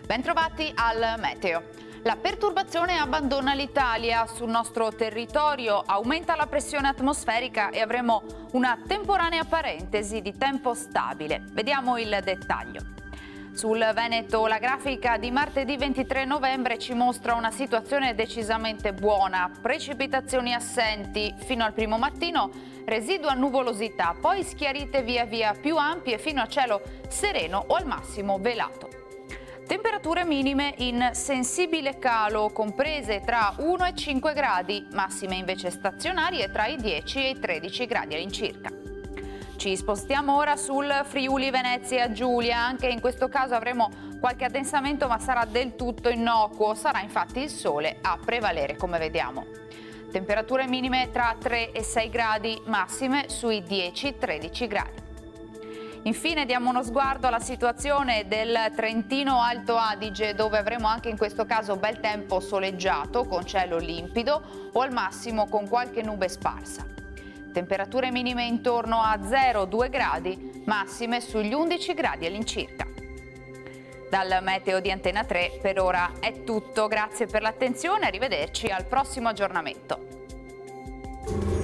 Bentrovati al meteo. La perturbazione abbandona l'Italia. Sul nostro territorio aumenta la pressione atmosferica e avremo una temporanea parentesi di tempo stabile. Vediamo il dettaglio. Sul Veneto la grafica di martedì 23 novembre ci mostra una situazione decisamente buona. Precipitazioni assenti fino al primo mattino, residua nuvolosità, poi schiarite via via più ampie fino a cielo sereno o al massimo velato. Temperature minime in sensibile calo, comprese tra 1 e 5 gradi, massime invece stazionarie tra i 10 e i 13 gradi all'incirca. Ci spostiamo ora sul Friuli Venezia Giulia, anche in questo caso avremo qualche addensamento ma sarà del tutto innocuo, sarà infatti il sole a prevalere come vediamo. Temperature minime tra 3 e 6 gradi, massime sui 10-13 gradi. Infine diamo uno sguardo alla situazione del Trentino Alto Adige, dove avremo anche in questo caso bel tempo soleggiato con cielo limpido o al massimo con qualche nube sparsa. Temperature minime intorno a 0-2 gradi, massime sugli 11 gradi all'incirca. Dal meteo di Antena 3 per ora è tutto, grazie per l'attenzione, arrivederci al prossimo aggiornamento.